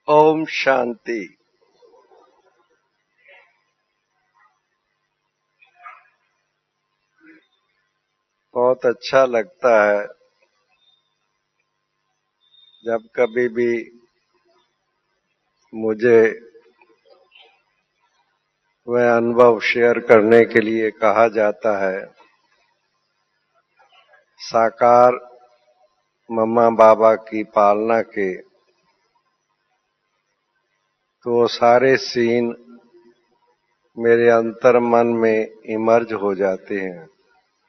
ओम शांति। बहुत अच्छा लगता है जब कभी भी मुझे वह अनुभव शेयर करने के लिए कहा जाता है। साकार मम्मा बाबा की पालना के तो सारे सीन मेरे अंतर मन में इमर्ज हो जाते हैं।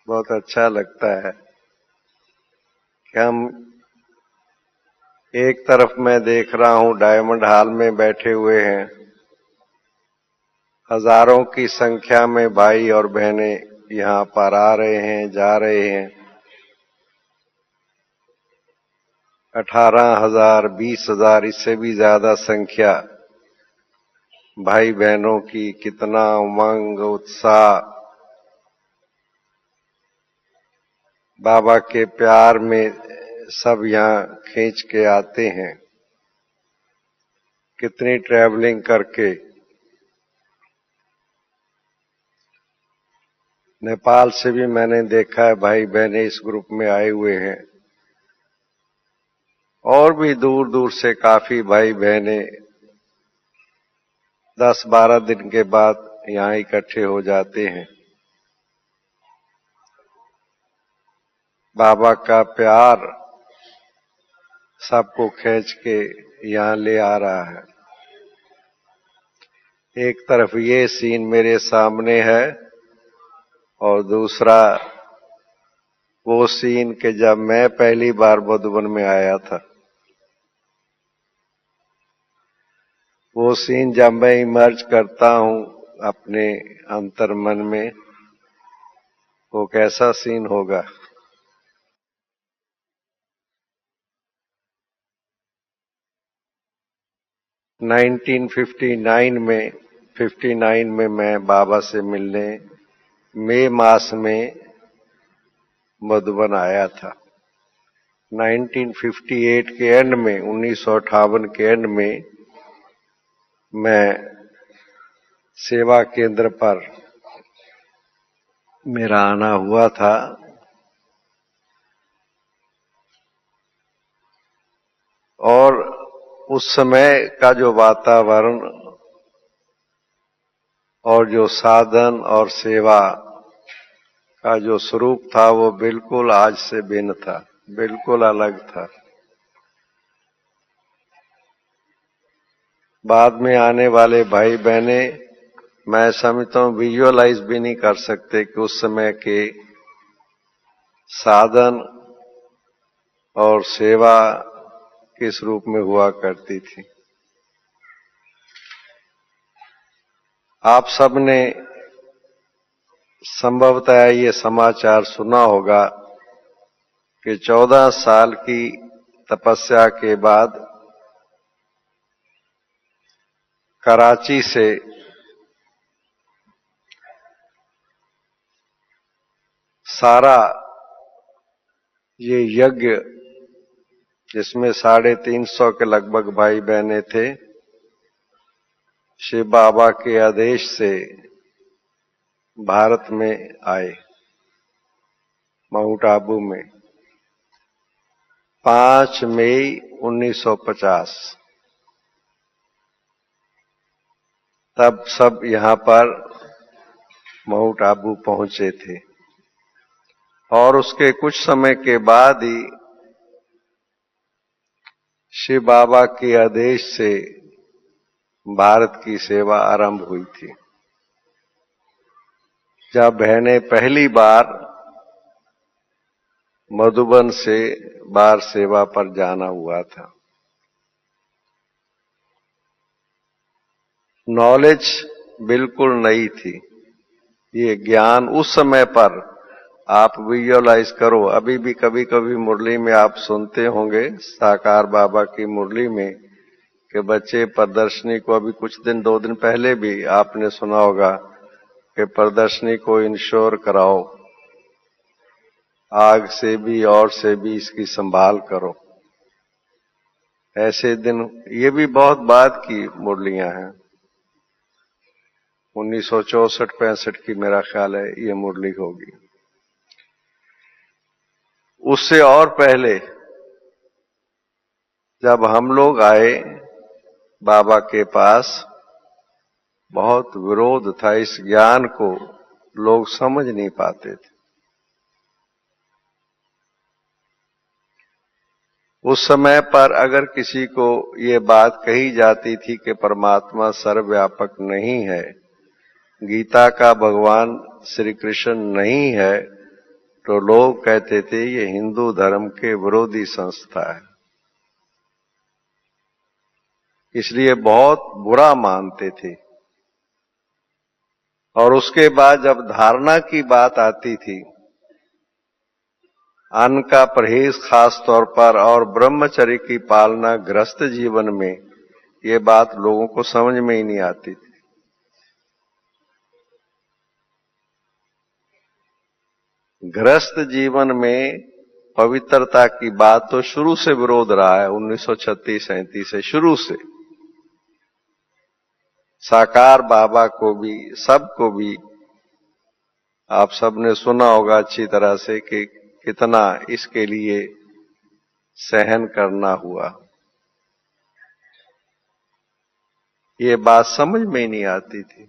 बहुत अच्छा लगता है कि हम एक तरफ मैं देख रहा हूं डायमंड हॉल में बैठे हुए हैं, हजारों की संख्या में भाई और बहनें यहाँ पर आ रहे हैं, जा रहे हैं। 18,000, 20,000, इससे भी ज्यादा संख्या भाई बहनों की। कितना उमंग, उत्साह, बाबा के प्यार में सब यहाँ खींच के आते हैं। कितनी ट्रैवलिंग करके नेपाल से भी मैंने देखा है, भाई बहनें इस ग्रुप में आए हुए हैं। और भी दूर दूर से काफी भाई बहनें 10-12 दिन के बाद यहाँ इकट्ठे हो जाते हैं। बाबा का प्यार सबको खींच के यहाँ ले आ रहा है। एक तरफ ये सीन मेरे सामने है और दूसरा वो सीन के जब मैं पहली बार मधुबन में आया था, वो सीन जब मैं इमर्ज करता हूँ अपने अंतर मन में, वो कैसा सीन होगा। नाइनटीन 59 में मैं बाबा से मिलने मई मास में मधुबन आया था। 1958 के एंड में, 1958 के एंड में मैं सेवा केंद्र पर मेरा आना हुआ था। और उस समय का जो वातावरण और जो साधन और सेवा का जो स्वरूप था वो बिल्कुल आज से भिन्न था, बिल्कुल अलग था। बाद में आने वाले भाई बहने मैं समझता हूँ विजुअलाइज भी नहीं कर सकते कि उस समय के साधन और सेवा किस रूप में हुआ करती थी। आप सबने संभवतः ये समाचार सुना होगा कि 14 साल की तपस्या के बाद कराची से सारा ये यज्ञ, जिसमें 350 के लगभग भाई बहने थे, शिव बाबा के आदेश से भारत में आए, माउंट आबू में 5 मई 1950। तब सब यहाँ पर माउंट आबू पहुंचे थे और उसके कुछ समय के बाद ही शिव बाबा के आदेश से भारत की सेवा आरंभ हुई थी। जब बहनें पहली बार मधुबन से बार सेवा पर जाना हुआ था, नॉलेज बिल्कुल नई थी। ये ज्ञान उस समय पर आप विजुअलाइज करो, अभी भी कभी कभी मुरली में आप सुनते होंगे, साकार बाबा की मुरली में, कि बच्चे प्रदर्शनी को, अभी कुछ दिन 2 दिन पहले भी आपने सुना होगा कि प्रदर्शनी को इंश्योर कराओ, आग से भी और से भी इसकी संभाल करो। ऐसे दिन, ये भी बहुत बाद की मुरलियां हैं, 1964-65 की मेरा ख्याल है ये मुरली होगी। उससे और पहले जब हम लोग आए बाबा के पास, बहुत विरोध था, इस ज्ञान को लोग समझ नहीं पाते थे। उस समय पर अगर किसी को ये बात कही जाती थी कि परमात्मा सर्वव्यापक नहीं है, गीता का भगवान श्री कृष्ण नहीं है, तो लोग कहते थे ये हिंदू धर्म के विरोधी संस्था है, इसलिए बहुत बुरा मानते थे। और उसके बाद जब धारणा की बात आती थी, अन्न का परहेज खास तौर पर और ब्रह्मचर्य की पालना गृहस्थ जीवन में, ये बात लोगों को समझ में ही नहीं आती थी। गृहस्थ जीवन में पवित्रता की बात तो शुरू से विरोध रहा है, 1936-37 से शुरू से। साकार बाबा को भी, सबको भी आप सबने सुना होगा अच्छी तरह से कि कितना इसके लिए सहन करना हुआ। ये बात समझ में ही नहीं आती थी।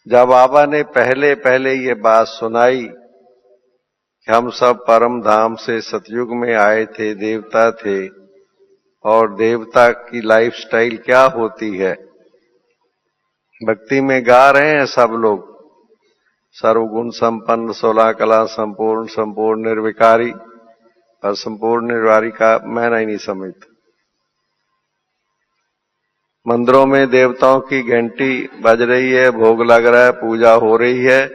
जब बाबा ने पहले पहले ये बात सुनाई कि हम सब परम धाम से सतयुग में आए थे, देवता थे, और देवता की लाइफस्टाइल क्या होती है, भक्ति में गा रहे हैं सब लोग, सर्वगुण संपन्न, 16 कला संपूर्ण, संपूर्ण निर्विकारी, और संपूर्ण निर्विकारी का मैंने ही नहीं समझता। मंदिरों में देवताओं की घंटी बज रही है, भोग लग रहा है, पूजा हो रही है,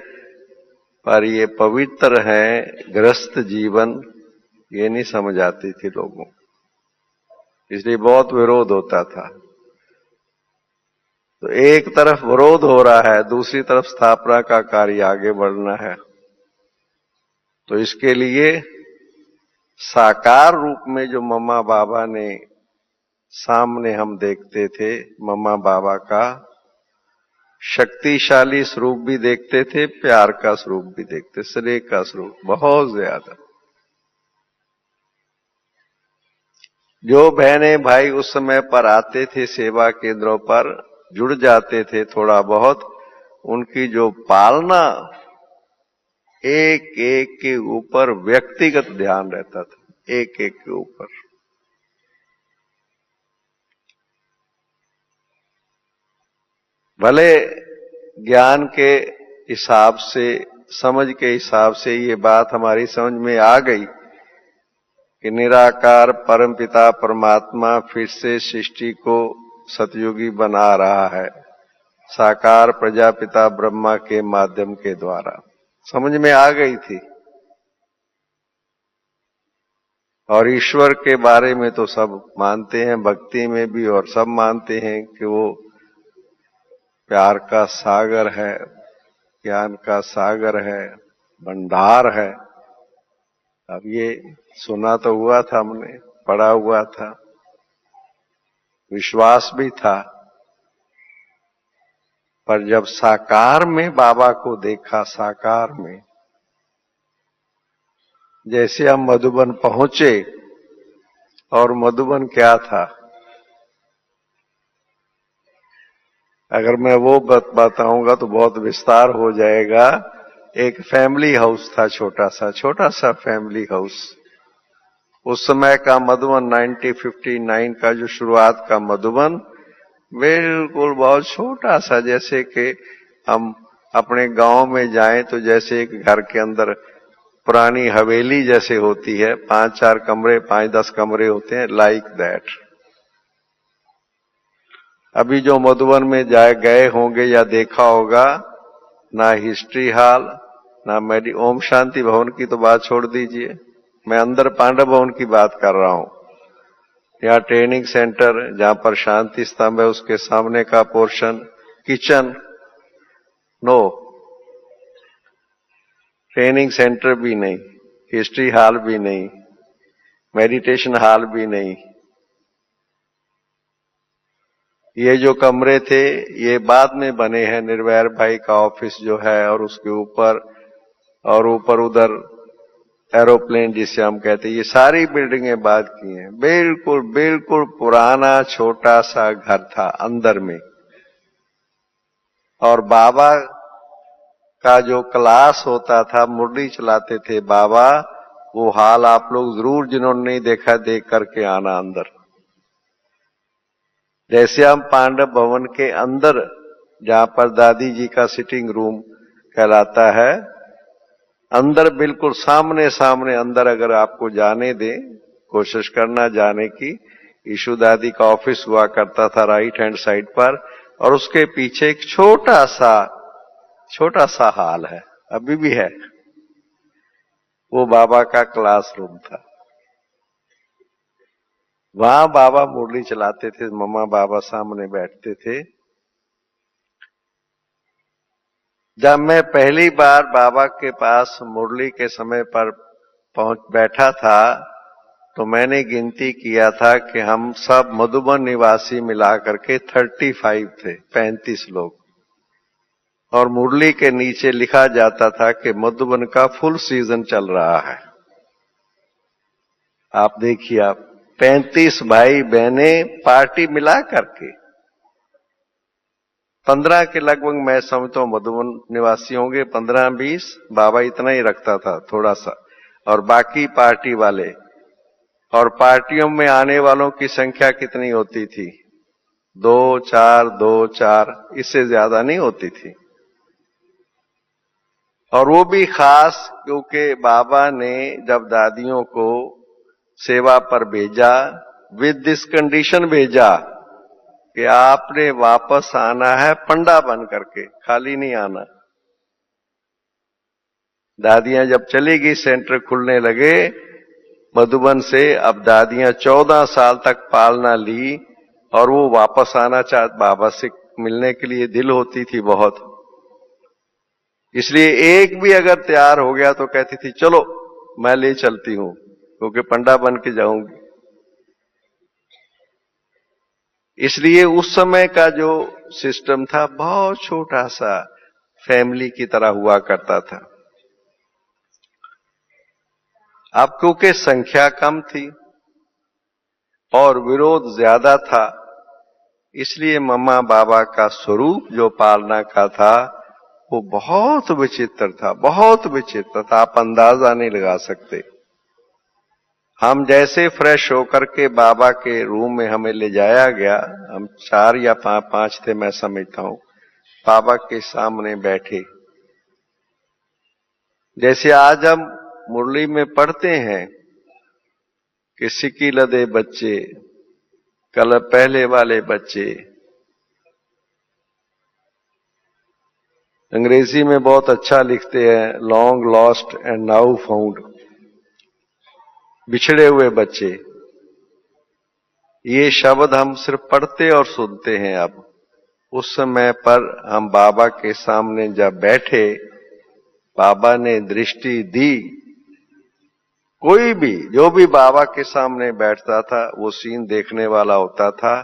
पर ये पवित्र है गृहस्थ जीवन, ये नहीं समझ आती थी लोगों, इसलिए बहुत विरोध होता था। तो एक तरफ विरोध हो रहा है, दूसरी तरफ स्थापना का कार्य आगे बढ़ना है। तो इसके लिए साकार रूप में जो मम्मा बाबा ने सामने हम देखते थे, मम्मा बाबा का शक्तिशाली स्वरूप भी देखते थे, प्यार का स्वरूप भी देखते, स्नेह का स्वरूप बहुत ज्यादा। जो बहने भाई उस समय पर आते थे सेवा केंद्रों पर, जुड़ जाते थे थोड़ा बहुत, उनकी जो पालना, एक एक के ऊपर व्यक्तिगत ध्यान रहता था, एक एक के ऊपर। भले ज्ञान के हिसाब से, समझ के हिसाब से ये बात हमारी समझ में आ गई कि निराकार परमपिता परमात्मा फिर से सृष्टि को सतयुगी बना रहा है, साकार प्रजापिता ब्रह्मा के माध्यम के द्वारा, समझ में आ गई थी। और ईश्वर के बारे में तो सब मानते हैं, भक्ति में भी, और सब मानते हैं कि वो प्यार का सागर है, ज्ञान का सागर है, भंडार है। अब ये सुना तो हुआ था, हमने पढ़ा हुआ था, विश्वास भी था, पर जब साकार में बाबा को देखा, साकार में, जैसे हम मधुबन पहुंचे, और मधुबन क्या था, अगर मैं वो बताऊंगा तो बहुत विस्तार हो जाएगा। एक फैमिली हाउस था, छोटा सा फैमिली हाउस। उस समय का मधुबन 1959 का जो शुरुआत का मधुबन, बिल्कुल बहुत छोटा सा, जैसे कि हम अपने गांव में जाएं तो जैसे एक घर के अंदर पुरानी हवेली जैसे होती है, 5-4 कमरे, 5-10 कमरे होते हैं, लाइक दैट। अभी जो मधुबन में गए होंगे या देखा होगा, ना हिस्ट्री हॉल, ना ओम शांति भवन की तो बात छोड़ दीजिए, मैं अंदर पांडव भवन की बात कर रहा हूं। यहाँ ट्रेनिंग सेंटर, जहां पर शांति स्तंभ है, उसके सामने का portion, kitchen, no, training centre भी नहीं, हिस्ट्री हॉल भी नहीं, मेडिटेशन हॉल भी नहीं। ये जो कमरे थे ये बाद में बने हैं, निर्वैर भाई का ऑफिस जो है, और उसके ऊपर और ऊपर उधर एरोप्लेन जिसे हम कहते हैं, ये सारी बिल्डिंगें बाद की हैं। बिल्कुल बिल्कुल पुराना छोटा सा घर था अंदर में। और बाबा का जो क्लास होता था, मुरली चलाते थे बाबा, वो हाल आप लोग जरूर जिन्होंने नहीं देखा देख करके आना अंदर। जैसे हम पांडव भवन के अंदर, जहां पर दादी जी का सिटिंग रूम कहलाता है, अंदर बिल्कुल सामने सामने अंदर अगर आपको जाने दें, कोशिश करना जाने की। ईशु दादी का ऑफिस हुआ करता था राइट हैंड साइड पर, और उसके पीछे एक छोटा सा हॉल है, अभी भी है, वो बाबा का क्लासरूम था। वहां बाबा मुरली चलाते थे, मम्मा बाबा सामने बैठते थे। जब मैं पहली बार बाबा के पास मुरली के समय पर बैठा था, तो मैंने गिनती किया था कि हम सब मधुबन निवासी मिलाकर के 35 थे, 35 लोग। और मुरली के नीचे लिखा जाता था कि मधुबन का फुल सीजन चल रहा है। आप देखिए, आप 35 भाई बहने पार्टी मिला करके 15 के लगभग मैं समझता हूं मधुबन निवासी होंगे, 15-20। बाबा इतना ही रखता था थोड़ा सा, और बाकी पार्टी वाले। और पार्टियों में आने वालों की संख्या कितनी होती थी? 2-4, इससे ज्यादा नहीं होती थी। और वो भी खास क्योंकि बाबा ने जब दादियों को सेवा पर भेजा, विद दिस कंडीशन भेजा कि आपने वापस आना है पंडा बन करके, खाली नहीं आना। दादियां जब चली गई, सेंटर खुलने लगे मधुबन से, अब दादियां 14 साल तक पालना ली, और वो वापस आना चाहती, बाबा से मिलने के लिए दिल होती थी बहुत। इसलिए एक भी अगर तैयार हो गया तो कहती थी चलो मैं ले चलती हूं, क्योंकि पंडा बन के जाऊंगी। इसलिए उस समय का जो सिस्टम था बहुत छोटा सा फैमिली की तरह हुआ करता था। अब क्योंकि संख्या कम थी और विरोध ज्यादा था, इसलिए मम्मा बाबा का स्वरूप जो पालना का था वो बहुत विचित्र था, बहुत विचित्र था। आप अंदाजा नहीं लगा सकते। हम जैसे फ्रेश होकर के बाबा के रूम में हमें ले जाया गया, हम 4 या 5 थे मैं समझता हूं, बाबा के सामने बैठे। जैसे आज हम मुरली में पढ़ते हैं कि सिक्की लदे बच्चे, कल पहले वाले बच्चे, अंग्रेजी में बहुत अच्छा लिखते हैं, long lost and now found, बिछड़े हुए बच्चे। ये शब्द हम सिर्फ पढ़ते और सुनते हैं। अब उस समय पर हम बाबा के सामने जब बैठे, बाबा ने दृष्टि दी। कोई भी जो भी बाबा के सामने बैठता था वो सीन देखने वाला होता था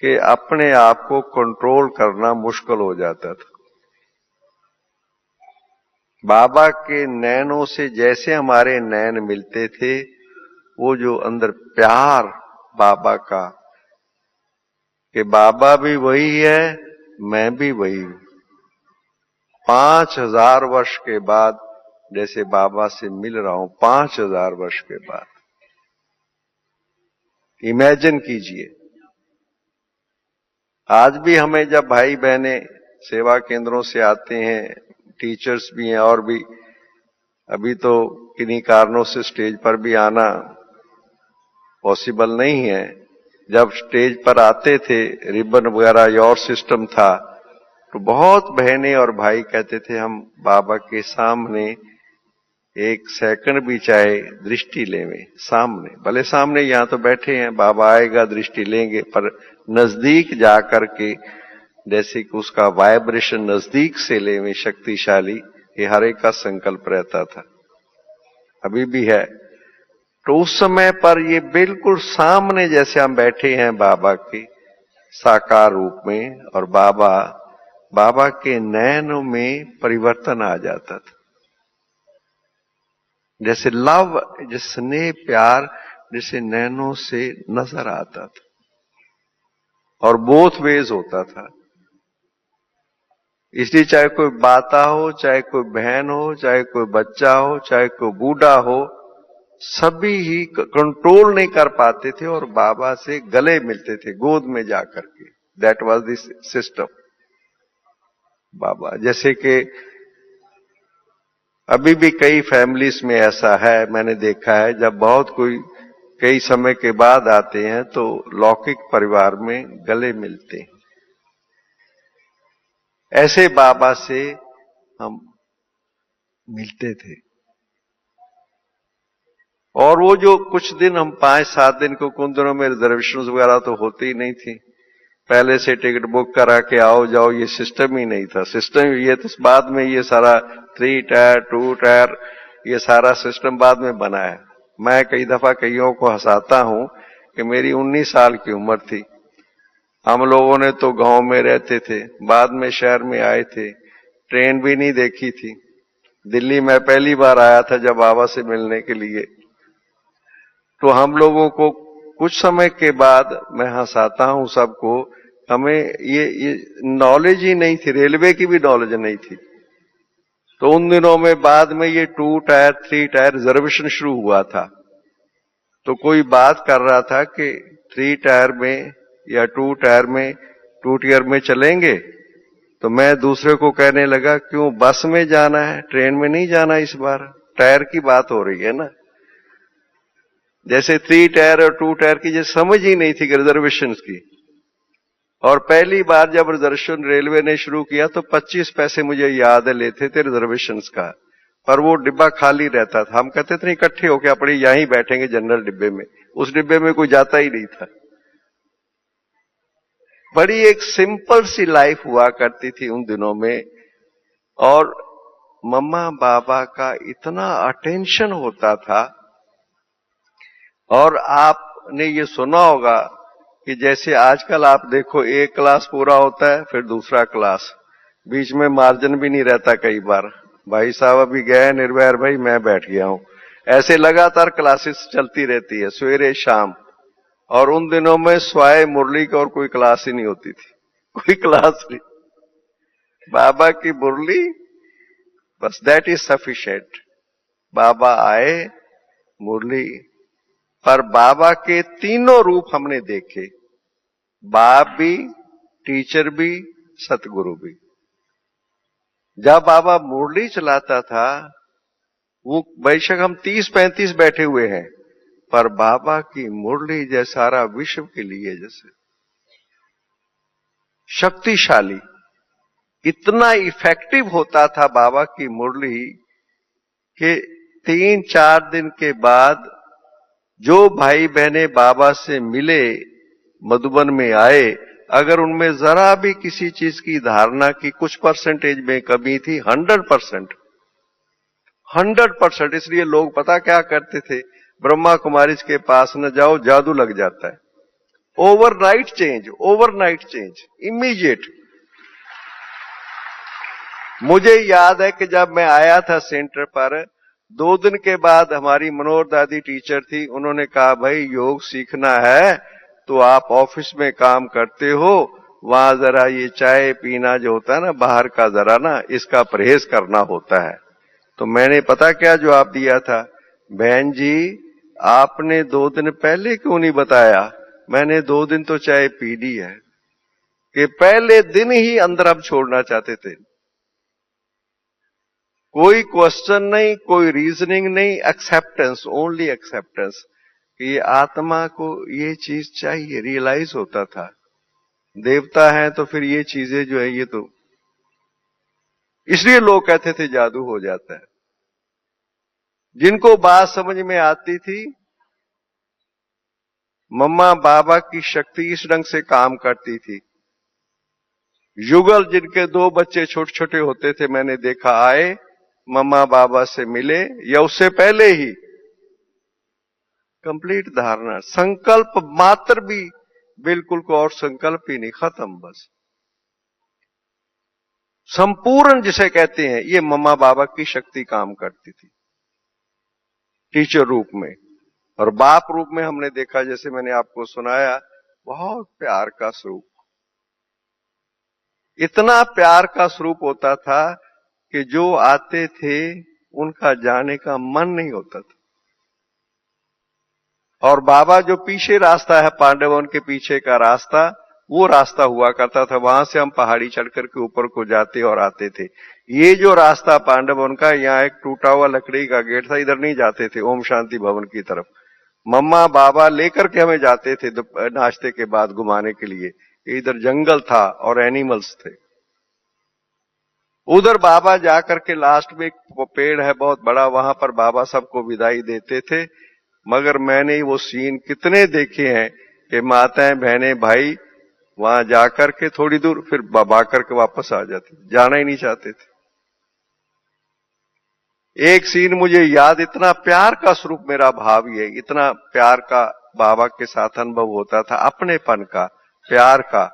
कि अपने आप को कंट्रोल करना मुश्किल हो जाता था। बाबा के नैनों से जैसे हमारे नैन मिलते थे, वो जो अंदर प्यार बाबा का, कि बाबा भी वही है, मैं भी वही हूं। 5000 वर्ष के बाद जैसे बाबा से मिल रहा हूं, 5000 वर्ष के बाद। इमेजिन कीजिए। आज भी हमें जब भाई बहनें सेवा केंद्रों से आते हैं, टीचर्स भी हैं, और भी अभी तो किन्हीं कारणों से स्टेज पर भी आना पॉसिबल नहीं है। जब स्टेज पर आते थे, रिबन वगैरह और सिस्टम था, तो बहुत बहनें और भाई कहते थे हम बाबा के सामने एक सेकंड भी चाहे दृष्टि लेंगे, सामने, भले सामने यहां तो बैठे हैं, बाबा आएगा दृष्टि लेंगे, पर नजदीक जाकर के जैसे कि उसका वाइब्रेशन नजदीक से लेवे, शक्तिशाली, ये हर एक का संकल्प रहता था, अभी भी है। तो उस समय पर ये बिल्कुल सामने जैसे हम बैठे हैं बाबा के साकार रूप में, और बाबा के नयनों में परिवर्तन आ जाता था, जैसे लव, जैसे स्नेह प्यार जैसे नैनों से नजर आता था, और बोथ वेज होता था। इसलिए चाहे कोई माता हो, चाहे कोई बहन हो, चाहे कोई बच्चा हो, चाहे कोई बूढ़ा हो, सभी ही कंट्रोल नहीं कर पाते थे और बाबा से गले मिलते थे गोद में जाकर के। दैट वाज दिस सिस्टम बाबा। जैसे कि अभी भी कई फैमिलीज में ऐसा है, मैंने देखा है, जब बहुत कोई कई समय के बाद आते हैं तो लौकिक परिवार में गले मिलते हैं। ऐसे बाबा से हम मिलते थे। और वो जो कुछ दिन हम 5-7 दिन को, उन दिनों में रिजर्वेशन वगैरह तो होती ही नहीं थी, पहले से टिकट बुक करा के आओ जाओ, ये सिस्टम ही नहीं था। सिस्टम ये तो बाद में ये सारा 3 टायर 2 टायर ये सारा सिस्टम बाद में बना है। मैं कई दफा कईयों को हंसाता हूं कि मेरी 19 साल की उम्र थी, हम लोगों ने तो गांव में रहते थे, बाद में शहर में आए थे, ट्रेन भी नहीं देखी थी। दिल्ली में पहली बार आया था जब बाबा से मिलने के लिए, तो हम लोगों को कुछ समय के बाद, मैं हंसाता हूं सबको, हमें ये नॉलेज ही नहीं थी, रेलवे की भी नॉलेज नहीं थी। तो उन दिनों में बाद में ये 2 टायर 3 टायर रिजर्वेशन शुरू हुआ था, तो कोई बात कर रहा था कि 3 टायर में या 2 टायर में 2 टियर में चलेंगे, तो मैं दूसरे को कहने लगा क्यों बस में जाना है, ट्रेन में नहीं जाना, इस बार टायर की बात हो रही है ना। जैसे 3 टायर और 2 टायर की जैसे समझ ही नहीं थी कि रिजर्वेशन की। और पहली बार जब रिजर्वेशन रेलवे ने शुरू किया तो 25 पैसे मुझे याद है लेते थे रिजर्वेशन का, पर वो डिब्बा खाली रहता था। हम कहते थे इकट्ठे होकर अपने यहीं बैठेंगे जनरल डिब्बे में, उस डिब्बे में कोई जाता ही नहीं था। बड़ी एक सिंपल सी लाइफ हुआ करती थी उन दिनों में, और मम्मा बाबा का इतना अटेंशन होता था। और आपने ये सुना होगा कि जैसे आजकल आप देखो, एक क्लास पूरा होता है फिर दूसरा क्लास, बीच में मार्जिन भी नहीं रहता। कई बार भाई साहब अभी गए निर्भय भाई, मैं बैठ गया हूं, ऐसे लगातार क्लासेस चलती रहती है सवेरे शाम। और उन दिनों में स्वाय मुरली की और कोई क्लास ही नहीं होती थी, कोई क्लास नहीं, बाबा की मुरली बस, दैट इज सफिशिएंट। बाबा आए, मुरली। पर बाबा के तीनों रूप हमने देखे, बाप भी, टीचर भी, सतगुरु भी। जब बाबा मुरली चलाता था, वो बेशक हम 30-35 बैठे हुए हैं, पर बाबा की मुरली जैसे सारा विश्व के लिए जैसे शक्तिशाली, इतना इफेक्टिव होता था बाबा की मुरली कि 3-4 दिन के बाद जो भाई बहने बाबा से मिले, मधुबन में आए, अगर उनमें जरा भी किसी चीज की धारणा की कुछ परसेंटेज में कमी थी, 100%। इसलिए लोग पता क्या करते थे, ब्रह्मा कुमारी के पास न जाओ, जादू लग जाता है। Overnight change, immediate. मुझे याद है कि जब मैं आया था सेंटर पर, 2 दिन के बाद हमारी मनोहर दादी टीचर थी, उन्होंने कहा भाई योग सीखना है तो आप ऑफिस में काम करते हो, वहां जरा ये चाय पीना जो होता है ना बाहर का, जरा ना इसका परहेज करना होता है। तो मैंने पता क्या जवाब दिया था, बहन जी आपने 2 दिन पहले क्यों नहीं बताया, मैंने 2 दिन तो चाय पी ली है। कि पहले दिन ही अंदर हम छोड़ना चाहते थे, कोई क्वेश्चन नहीं, कोई रीजनिंग नहीं, एक्सेप्टेंस, ओनली एक्सेप्टेंस। कि आत्मा को ये चीज चाहिए, रियलाइज होता था देवता है तो फिर ये चीजें जो है ये तो, इसलिए लोग कहते थे जादू हो जाता है। जिनको बात समझ में आती थी, मम्मा बाबा की शक्ति इस ढंग से काम करती थी। युगल जिनके 2 बच्चे छोटे छोटे होते थे, मैंने देखा आए, मम्मा बाबा से मिले या उससे पहले ही कंप्लीट धारणा, संकल्प मात्र भी बिल्कुल को और संकल्प ही नहीं, खत्म बस। संपूर्ण जिसे कहते हैं, ये मम्मा बाबा की शक्ति काम करती थी टीचर रूप में। और बाप रूप में हमने देखा, जैसे मैंने आपको सुनाया, बहुत प्यार का स्वरूप, इतना प्यार का स्वरूप होता था कि जो आते थे उनका जाने का मन नहीं होता था। और बाबा जो पीछे रास्ता है, पांडवन के पीछे का रास्ता, वो रास्ता हुआ करता था, वहां से हम पहाड़ी चढ़कर के ऊपर को जाते और आते थे। ये जो रास्ता पांडवन का, यहाँ एक टूटा हुआ लकड़ी का गेट था, इधर नहीं जाते थे ओम शांति भवन की तरफ। मम्मा बाबा लेकर के हमें जाते थे नाश्ते के बाद घुमाने के लिए। इधर जंगल था और एनिमल्स थे। उधर बाबा जाकर के लास्ट में एक पेड़ है बहुत बड़ा, वहां पर बाबा सबको विदाई देते थे। मगर मैंने वो सीन कितने देखे हैं कि माताएं बहनें भाई वहां जाकर के थोड़ी दूर फिर बाबा करके वापस आ जाते, जाना ही नहीं चाहते थे। एक सीन मुझे याद, इतना प्यार का स्वरूप मेरा भाव ये, इतना प्यार का बाबा के साथ अनुभव होता था, अपनेपन का, प्यार का।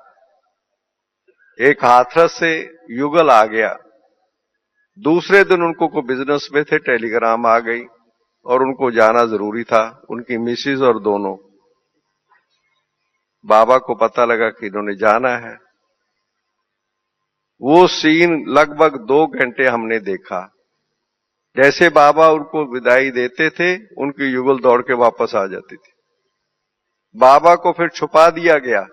एक हाथरस से युगल आ गया, दूसरे दिन उनको को बिजनेस में थे, टेलीग्राम आ गई और उनको जाना जरूरी था, उनकी मिसिज और दोनों। बाबा को पता लगा कि इन्होंने जाना है। वो सीन लगभग 2 घंटे हमने देखा। जैसे बाबा उनको विदाई देते थे, उनकी युगल दौड़ के वापस आ जाती थी। बाबा को फिर छुपा दिया गया,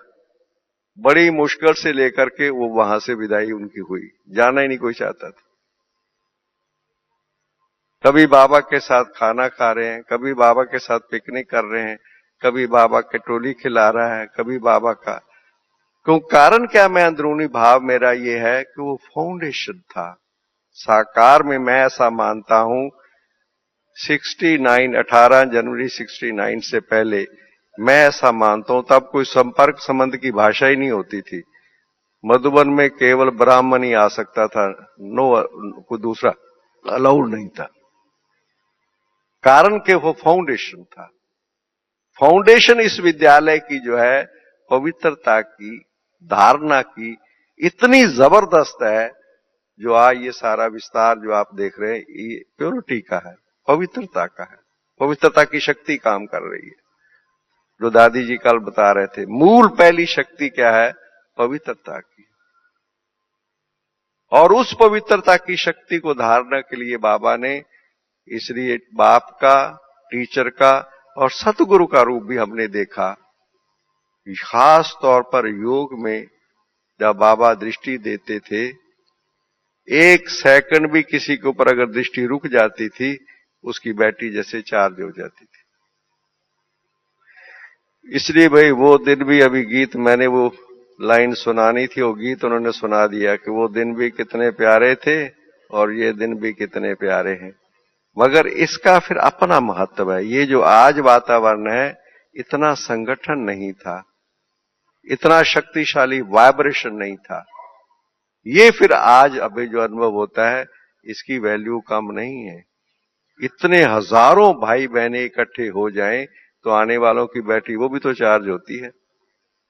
बड़ी मुश्किल से लेकर के वो वहां से विदाई उनकी हुई, जाना ही नहीं कोई चाहता था। कभी बाबा के साथ खाना खा रहे हैं, कभी बाबा के साथ पिकनिक कर रहे हैं, कभी बाबा के टोली खिला रहा है, कभी बाबा का। क्यों, कारण क्या, मैं अंदरूनी भाव मेरा ये है कि वो फाउंडेशन था साकार में। मैं ऐसा मानता हूं 69 18 जनवरी 69 से पहले मैं ऐसा मानता हूं, तब कोई संपर्क संबंध की भाषा ही नहीं होती थी। मधुबन में केवल ब्राह्मण ही आ सकता था, कोई दूसरा अलाउड नहीं था। कारण के वो फाउंडेशन था। फाउंडेशन इस विद्यालय की जो है पवित्रता की, धारणा की इतनी जबरदस्त है, जो आज ये सारा विस्तार जो आप देख रहे हैं, ये प्योरिटी का है, पवित्रता का है। पवित्रता की शक्ति काम कर रही है, जो दादी जी कल बता रहे थे। मूल पहली शक्ति क्या है? पवित्रता की। और उस पवित्रता की शक्ति को धारने के लिए बाबा ने, इसलिए बाप का, टीचर का और सतगुरु का रूप भी हमने देखा। खास तौर पर योग में जब बाबा दृष्टि देते थे, 1 सेकंड भी किसी के ऊपर अगर दृष्टि रुक जाती थी, उसकी बैटरी जैसे चार्ज हो जाती थी। इसलिए भाई वो दिन भी, अभी गीत मैंने वो लाइन सुनानी थी, वो गीत उन्होंने सुना दिया कि वो दिन भी कितने प्यारे थे और ये दिन भी कितने प्यारे हैं। मगर इसका फिर अपना महत्व है। ये जो आज वातावरण है, इतना संगठन नहीं था, इतना शक्तिशाली वाइब्रेशन नहीं था। ये फिर आज अभी जो अनुभव होता है, इसकी वैल्यू कम नहीं है। इतने हजारों भाई बहनें इकट्ठे हो जाएं तो आने वालों की बैटरी वो भी तो चार्ज होती है।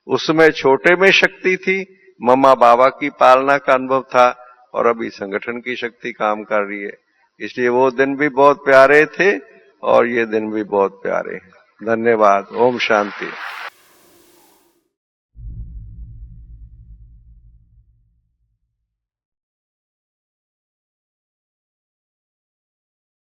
उसमें छोटे में शक्ति थी, मम्मा बाबा की पालना का अनुभव था, और अभी संगठन की शक्ति काम कर रही है। इसलिए वो दिन भी बहुत प्यारे थे और ये दिन भी बहुत प्यारे हैं। धन्यवाद। ओम शांति।